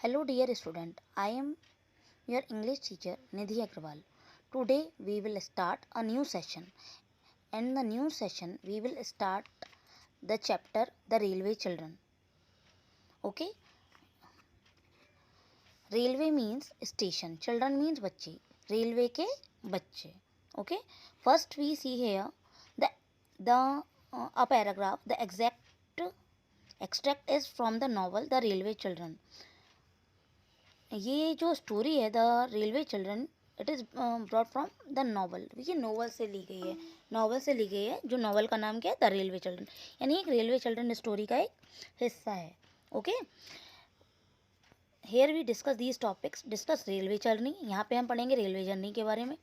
Hello dear student, I am your English teacher Nidhi Agrawal. Today we will start a new session. In the new session we will start the chapter The Railway Children. Okay? Railway means station, children means बच्चे, railway के बच्चे. Okay? First we see here the a paragraph. The exact extract is from the novel The Railway Children. ये जो story है the railway children it is brought from the novel. ये novel से ली गई है, नॉवल से ली गई है. जो नॉवल का नाम क्या है? द रेलवे चिल्ड्रन, यानी एक रेलवे चिल्ड्रन स्टोरी का एक हिस्सा है. Okay, here we discuss these topics. Discuss railway journey. यहाँ पे हम पढ़ेंगे रेलवे जर्नी के बारे में.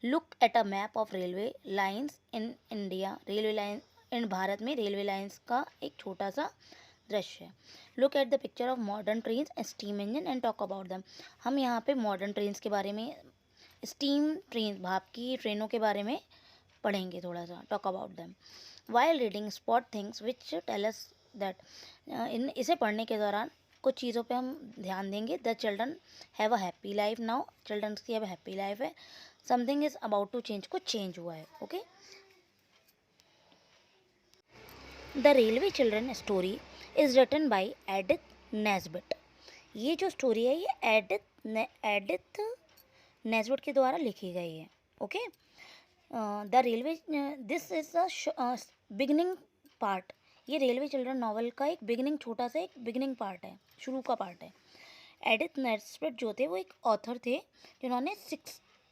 Look at a map of railway lines in India. Railway line in Bharat में रेलवे लाइन्स का एक छोटा सा दृश्य है. Look at the picture of modern trains, steam engine and talk about them. हम यहाँ पे मॉडर्न ट्रेन्स के बारे में, स्टीम ट्रेन, भाप की ट्रेनों के बारे में पढ़ेंगे थोड़ा सा. Talk about them. While reading spot things which tell us that. इसे पढ़ने के दौरान कुछ चीज़ों पे हम ध्यान देंगे. The children have a happy life now. Children की हैव हैप्पी लाइफ है. Something is about to change. कुछ चेंज हुआ है. Okay. The railway children story is written by Edith Nesbit. ये जो स्टोरी है ये एडिथ नेस्बिट के द्वारा लिखी गई है. Okay. The railway, this is the beginning part. ये रेलवे चिल्ड्रन नॉवल का एक बिगिनिंग, छोटा सा एक बिगिनिंग पार्ट है, शुरू का पार्ट है. एडिथ नेस्बिट जो थे वो एक ऑथर थे जिन्होंने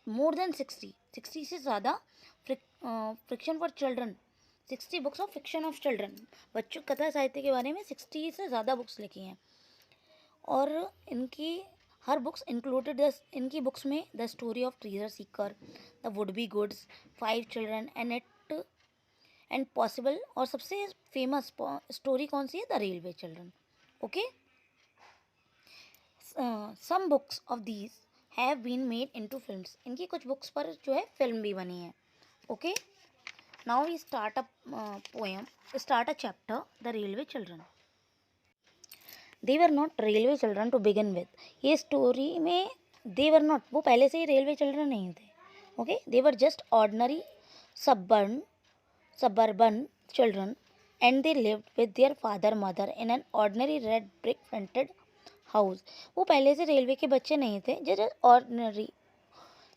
मोर देन 60 से ज़्यादा friction for children, 60 books of fiction of children, बच्चों कथा साहित्य के बारे में 60 से ज़्यादा बुक्स लिखी हैं. और इनकी हर बुक्स इंक्लूडेड इनकी बुक्स में the story of treasure seeker, the would be goods, 5 children and it and possible. और सबसे फेमस स्टोरी कौन सी है? The railway children. Okay. Some books of these have been made into films. इनकी कुछ books पर जो है फिल्म भी बनी है. Okay. Now we start a chapter, The Railway Children. They were not railway children to begin with. ये story में they were not, वो पहले से ही रेलवे चिल्ड्रन नहीं थे. Okay, they were just ordinary suburban children, and they lived with their father mother in an ordinary red brick fronted house. वो पहले से रेलवे के बच्चे नहीं थे, just ordinary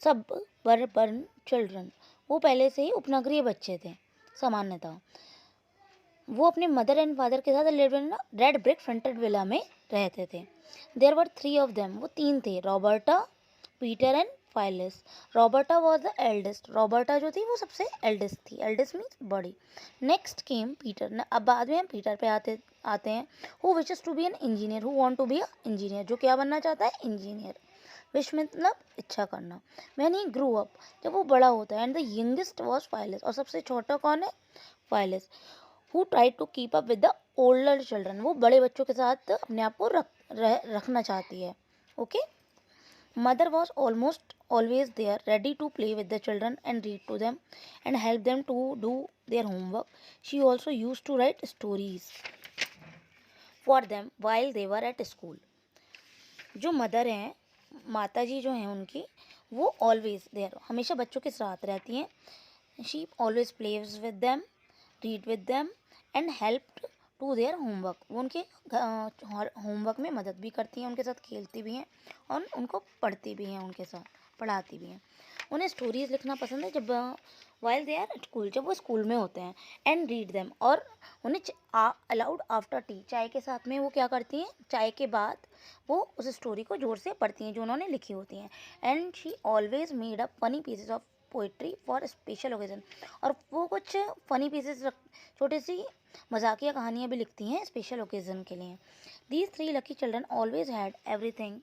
suburban children. वो पहले से ही उपनगरीय बच्चे थे सामान्यतः. वो अपने मदर एंड फादर के साथ रेड ब्रिक फ्रंटेड विला में रहते थे. There were 3 of them. वो 3 थे, Roberta, Peter and Phyllis. Roberta was the eldest. Roberta जो थी वो सबसे एल्डेस्ट थी. एल्डेस्ट मीन्स बड़ी. Next came Peter. अब बाद में हम पीटर पे आते हैं. Who wishes to be an engineer. Who want to be a engineer. जो क्या बनना चाहता है? इंजीनियर. विश मतलब इच्छा करना. व्हेन ही ग्रू अप, जब वो बड़ा होता है. And the youngest was Phyllis. और सबसे छोटा कौन है? Phyllis. Who try to keep up with the older children. वो बड़े बच्चों के साथ अपने आप को रखना चाहती है. Okay. Mother was almost always there, ready to play with the children and read to them and help them to do their homework. She also use to write stories for them while they were at school. जो mother हैं, माता जी जो हैं उनकी, वो always there, हमेशा बच्चों के साथ रहती हैं. She always plays with them, read with them and help to their homework. वो उनके होमवर्क में मदद भी करती हैं, उनके साथ खेलती भी हैं और उनको पढ़ती भी हैं, उनके साथ पढ़ाती भी हैं. उन्हें स्टोरीज लिखना पसंद है जब while they are at school, जब वो स्कूल में होते हैं. And read them. और उन्हें अलाउड आफ्टर टी, चाय के साथ में वो क्या करती हैं? चाय के बाद वो उस स्टोरी को जोर से पढ़ती हैं जो उन्होंने लिखी होती हैं. And she always made up funny pieces of poetry for special occasion. और वो कुछ फनी पीसेज, छोटी सी मजाकिया कहानियाँ भी लिखती हैं स्पेशल ओकेजन के लिए. These three lucky children always had everything.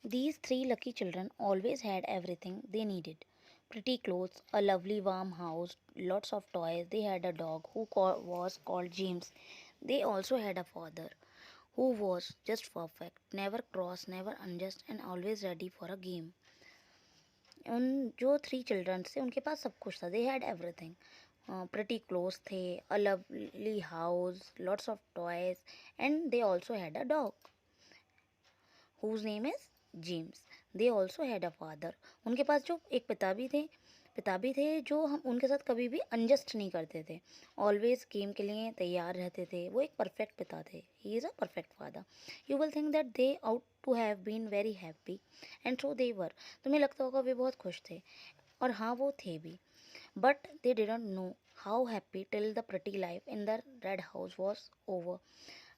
These 3 lucky children always had everything they needed. Pretty clothes, a lovely warm house, lots of toys. They had a dog who was called James. They also had a father who was just perfect, never cross, never unjust and always ready for a game. उन जो 3 children थे उनके पास सब कुछ था. They had everything. Pretty clothes थे, a lovely house, lots of toys and they also had a dog. whose name is James. They also had a father. उनके पास जो एक पिता भी थे जो हम उनके साथ कभी भी अनजस्ट नहीं करते थे, ऑलवेज गेम के लिए तैयार रहते थे। वो एक परफेक्ट पिता थे, he is a perfect father. You will think that they ought to have been very happy and so they were. तुम्हें लगता होगा वे बहुत खुश थे, और हाँ वो थे भी। But they didn't know how happy till the pretty life in the red house was over.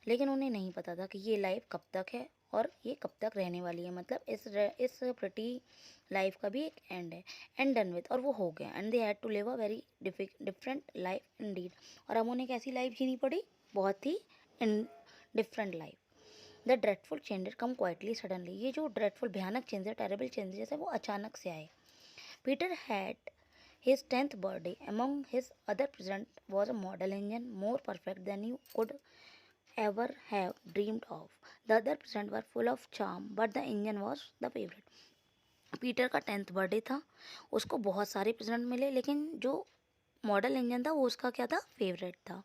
लेकिन उन्हें नहीं पता था कि ये लाइफ कब तक है और ये कब तक रहने वाली है। मतलब इस प्रिटी लाइफ का भी एक एंड है, एंड डन विथ, और वो हो गया। And they had to live a very different life indeed. और अब उन्हें कैसी लाइफ जीनी पड़ी, बहुत ही in different life. The dreadful changes come quietly suddenly. ये जो ड्रेडफुल भयानक चेंजेस, टेरेबल चेंजेस है, वो अचानक से आए। Peter had his 10th birthday. Among his other presents was a model engine more perfect than you could ever have dreamed of. The other presents were full of charm, but the engine was the favorite. Peter का 10th birthday था, उसको बहुत सारे present मिले, लेकिन जो model engine था वो उसका क्या था, फेवरेट था।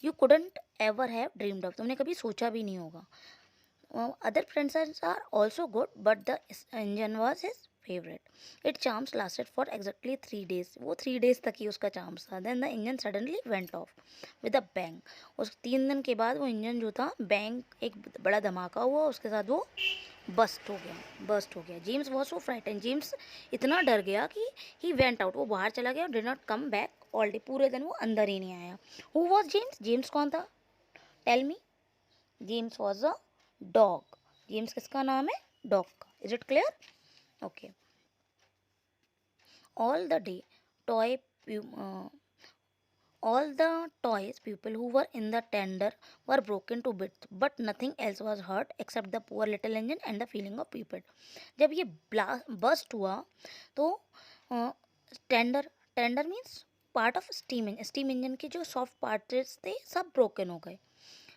You couldn't ever have dreamed of, तुमने कभी सोचा भी नहीं होगा। Other friends are also good but the engine was his favourite. It charms lasted for exactly 3 days। वो 3 days तक ही उसका चार्म्स था। Then the engine suddenly went off with a bang. उस 3 दिन के बाद वो इंजन जो था, बैंग, एक बड़ा धमाका हुआ, उसके साथ वो बस्ट हो गया। James was so frighten. James इतना डर गया कि ही वेंट आउट, वो बाहर चला गया, did not come back all day. पूरे दिन वो अंदर ही नहीं आया। Who was James? जेम्स कौन था? Tell me. James was a dog. James किसका नाम है? डॉग का। Is it clear? Okay. All the day, toy, uh, all the toys people who were in the tender were broken to bits, but nothing else was hurt except the poor little engine and the feeling of people. जब ये bast हुआ तो tender means part of steam engine के जो soft parts थे सब broken हो गए,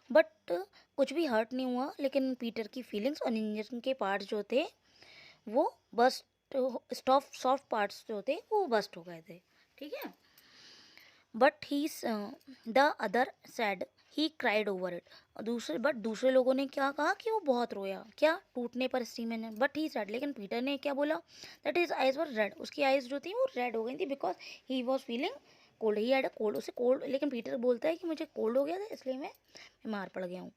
बट कुछ भी हर्ट नहीं हुआ। लेकिन पीटर की फीलिंग्स और इंजन के पार्ट्स जो थे वो बस्ट, सॉफ्ट पार्ट्स जो थे वो बस्ट हो गए थे, ठीक है। But he the other sad he cried over it. दूसरे लोगों ने क्या कहा कि वो बहुत रोया, क्या, टूटने पर steam engine. But he sad, लेकिन पीटर ने क्या बोला, that his eyes were red, उसकी आइज जो थी वो रेड हो गई थी, because he was feeling cold, he had a cold, उसे कोल्ड। लेकिन पीटर बोलता है कि मुझे कोल्ड हो गया था इसलिए मैं बीमार पड़ गया हूँ।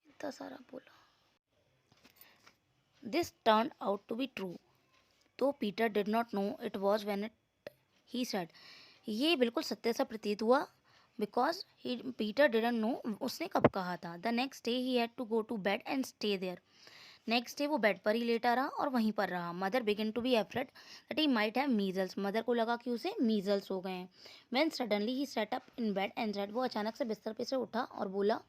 इतना सारा बोला। This turned out to be true, though Peter did not know it was when he said, ये बिल्कुल सत्य सा प्रतीत हुआ, बिकॉज पीटर डिडंट नो, उसने कब कहा था। The next day he had to go to bed and stay there. Next day वो बेड पर ही लेटा रहा और वहीं पर रहा। Mother begin to be afraid that he might have measles. मदर को लगा कि उसे मीजल्स हो गए हैं। When suddenly he set up in bed and said, वो अचानक से बिस्तर पे से उठा और बोला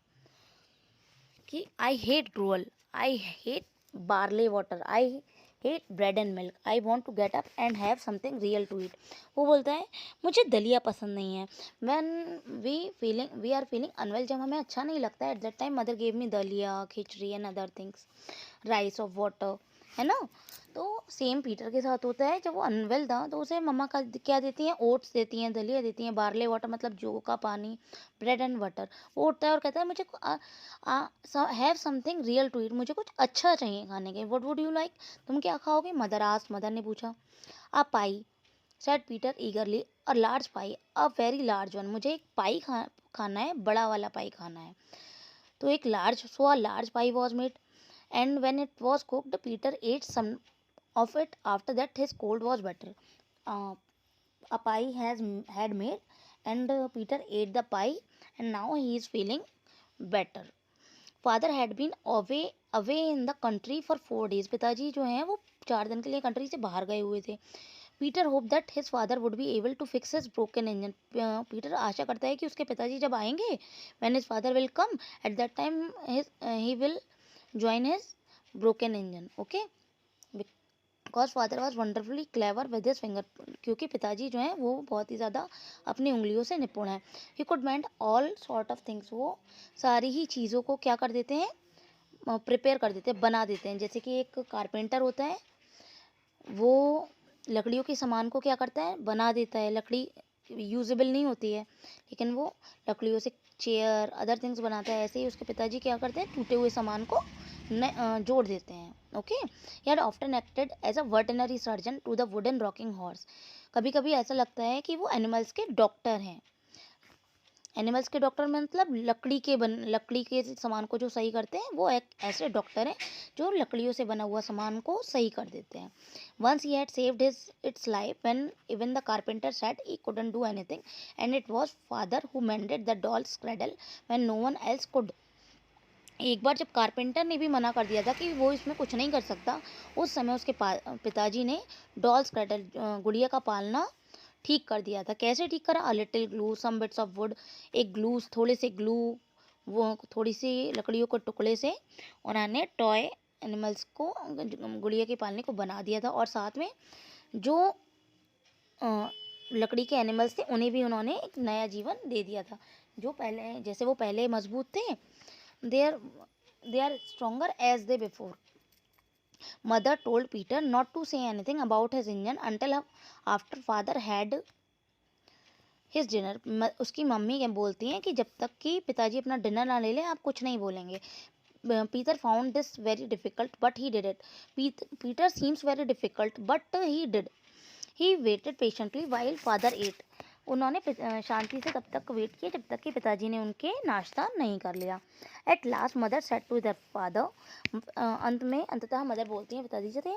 कि I hate gruel, I hate barley water, I hate bread and milk, I want to get up and have something real to eat. वो बोलता है मुझे दलिया पसंद नहीं है। When we are feeling unwell, जब हमें अच्छा नहीं लगता है, at that time mother gave me dalia, khichdi and other things, rice of water, है ना। तो सेम पीटर के साथ होता है, जब वो अनवेल था तो उसे मम्मा का क्या देती हैं, ओट्स देती हैं, दलिया देती हैं, बार्ले वाटर मतलब जौ का पानी, ब्रेड एंड बटर। वो उठता है और कहता है मुझे have something real to eat, मुझे कुछ अच्छा चाहिए खाने के। व्हाट वुड यू लाइक, तुम क्या खाओगे? मदर ने पूछा। A pie, said Peter eagerly, a large pie, a very large one. मुझे एक पाई खाना है, बड़ा वाला पाई खाना है। तो एक large pi was made, and when it was cooked, Peter ate some of it. After that his cold was better. A pie had made, and Peter ate the pie, and now he is feeling better. Father had been away in the country for 4 days. पिताजी जो हैं वो 4 दिन के लिए country से बाहर गए हुए थे। Peter hope that his father would be able to fix his broken engine. Peter आशा करता है कि उसके पिताजी जब आएंगे, when his father will come, at that time he will join his broken engine, okay, because father was wonderfully clever with his finger, क्योंकि पिताजी जो हैं वो बहुत ही ज़्यादा अपनी उंगलियों से निपुण है। he could mend all sort of things, वो सारी ही चीज़ों को क्या कर देते हैं, प्रिपेयर कर देते हैं, बना देते हैं। जैसे कि एक कारपेंटर होता है, वो लकड़ियों के सामान को क्या करता है, बना देता है। लकड़ी यूजेबल नहीं होती है, लेकिन वो लकड़ियों से चेयर, अदर थिंग्स बनाता है, ऐसे ही उसके पिताजी क्या करते हैं, टूटे हुए सामान को जोड़ देते हैं. Okay. He had often acted as a veterinary surgeon to the wooden rocking horse. कभी कभी ऐसा लगता है कि वो एनिमल्स के डॉक्टर हैं. एनिमल्स के डॉक्टर मतलब लकड़ी के सामान को जो सही करते हैं, वो एक ऐसे डॉक्टर हैं जो लकड़ियों से बना हुआ सामान को सही कर देते हैं. Once he had saved its life when even the carpenter said he couldn't do anything and it was father who mended the doll's cradle when no one else could. एक बार जब कारपेंटर ने भी मना कर दिया था कि वो इसमें कुछ नहीं कर सकता, उस समय उसके पिताजी ने डॉल्स क्रेडल, गुड़िया का पालना ठीक कर दिया था. कैसे ठीक करा? A little glue, some bits of wood, एक ग्लू, थोड़े से ग्लू, वो थोड़ी सी लकड़ियों के टुकड़े से उन्होंने टॉय एनिमल्स को, गुड़िया के पालने को बना दिया था. और साथ में जो लकड़ी के एनिमल्स थे उन्हें भी उन्होंने एक नया जीवन दे दिया था. जो पहले, जैसे वो पहले मजबूत थे, they are stronger as they before. Mother told Peter not to say anything about his engine until after father had his dinner. उसकी मम्मी क्या बोलती हैं कि जब तक कि पिताजी अपना डिनर ना ले लें आप कुछ नहीं बोलेंगे. Peter found this very difficult, but he did it. Peter seems very difficult, but he did. He waited patiently while father ate. उन्होंने शांति से तब तक वेट किया जब तक कि पिताजी ने उनके नाश्ता नहीं कर लिया. At last mother said to their father, अंततः मदर बोलती हैं पिताजी से,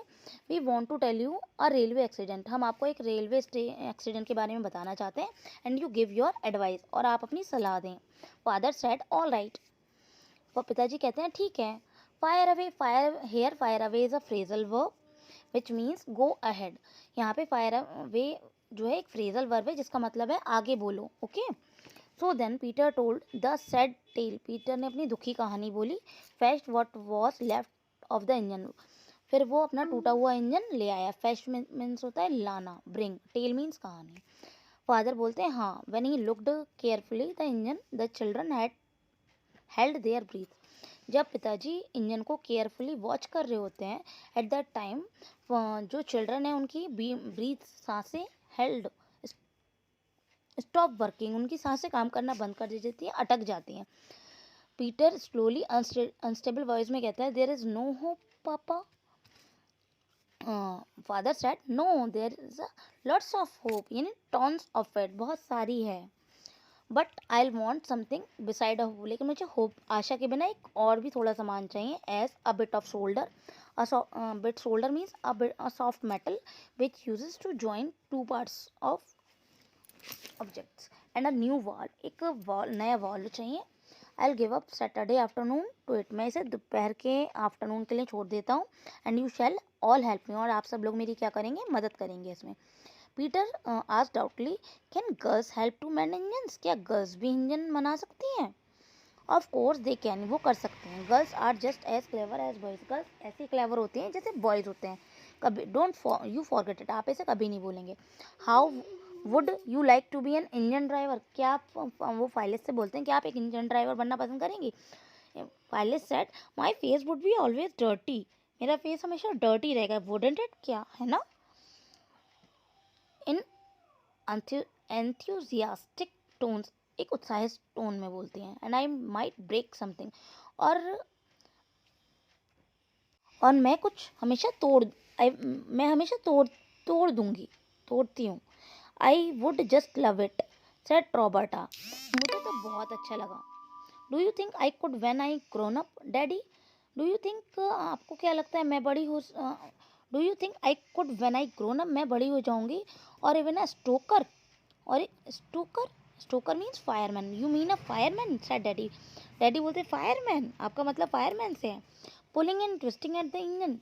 we want to tell you a railway accident. हम आपको एक रेलवे एक्सीडेंट के बारे में बताना चाहते हैं. And you give your advice, और आप अपनी सलाह दें. Father said all right. पिताजी कहते हैं ठीक है. Fire away is a phrasal verb which means go ahead. यहाँ पे फायर अवे जो है एक फ्रेजल वर्ब है जिसका मतलब है आगे बोलो. Okay. So then Peter told the sad tale. Peter ने अपनी दुखी कहानी बोली. Fetch what was left of the engine. फिर वो अपना टूटा हुआ इंजन ले आया. फेस्ट मीन्स होता है लाना, ब्रिंग. टेल मीन्स कहानी. फादर बोलते हैं हाँ. When he looked carefully the engine the children had held their breath. जब पिताजी इंजन को केयरफुली वॉच कर रहे होते हैं, एट दैट टाइम जो चिल्ड्रन है उनकी ब्रीथ, सांसें, हेल्ड, स्टॉप वर्किंग, उनकी सांसें काम करना बंद कर दी जाती हैं, अटक जाती हैं. पीटर स्लोली अनस्टेबल वॉइस में कहता है, there is no hope papa. Father said no, there is lots of hope, यानी टॉन्स ऑफ इट, बहुत सारी है. But I want something beside of, लेकिन मुझे होप, आशा के बिना एक और भी थोड़ा सामान चाहिए. As a bit of shoulder. Bit shoulder means a soft metal which uses to join two parts of objects. And a new wall, एक वॉल, नया वॉल चाहिए. I will give up Saturday afternoon to it. मैं इसे दोपहर के afternoon के लिए छोड़ देता हूँ. And you shall all help me, और आप सब लोग मेरी क्या करेंगे, मदद करेंगे इसमें. Peter asked doubtly, can girls help to man engines. क्या गर्ल्स भी इंजन बना सकती हैं? ऑफ कोर्स दे कैन, वो कर सकते हैं. Girls are just as clever as boys. Girls ऐसे क्लेवर होते हैं जैसे बॉयज होते हैं. कभी डोंट यू फॉरगेट इट, आप ऐसे कभी नहीं बोलेंगे. How would you like to be an engine driver. क्या आप, वो फाइलिस से बोलते हैं कि आप एक इंजन ड्राइवर बनना पसंद करेंगी. Phyllis said my face would be always dirty. मेरा फेस हमेशा डर्टी रहेगा. वुडंट इट, क्या है ना. इन एंथ्यूजियास्टिक टोन्स, एक उत्साहित टोन में बोलती हैं. And I might break something, और मैं कुछ हमेशा मैं हमेशा तोड़ दूंगी, तोड़ती हूँ. I would just love it said Roberta. मुझे तो बहुत अच्छा लगा. Do you think I could when I grown up daddy. Do you think, आपको क्या लगता है मैं बड़ी हो, do you think I could when I grown up, मैं बड़ी हो जाऊंगी. और इवन अ स्टोकर, और stoker means fireman. You mean a fireman said daddy. Daddy बोलते फायरमैन, आपका मतलब फायरमैन से है. Pulling and twisting at the engine,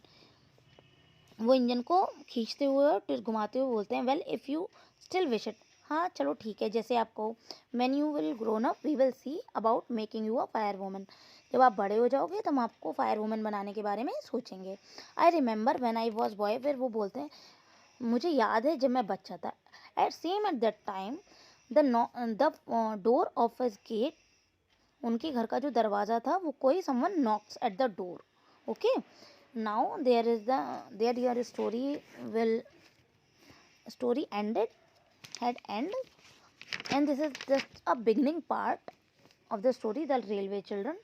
वो इंजन को खींचते हुए और घुमाते हुए बोलते हैं. Well if you still wish it, हाँ चलो ठीक है, जैसे आप कहो. When you will grown up we will see about making you a fire woman. जब आप बड़े हो जाओगे तो हम आपको फायर वूमन बनाने के बारे में सोचेंगे. I remember when I was boy. फिर वो बोलते हैं मुझे याद है जब मैं बच्चा था. At that time the door of his gate, उनके घर का जो दरवाज़ा था, वो कोई someone knocks at the door. Okay. Now there your story ended, had end, and this is just a beginning part. of the story The Railway Children.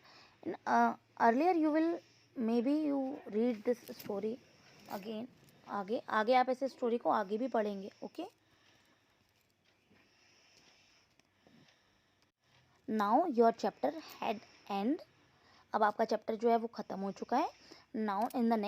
Earlier you will maybe you read this story again. आगे आप ऐसे story को आगे भी पढ़ेंगे. Okay, now your chapter had and. अब आपका chapter जो है वो ख़त्म हो चुका है. Now in the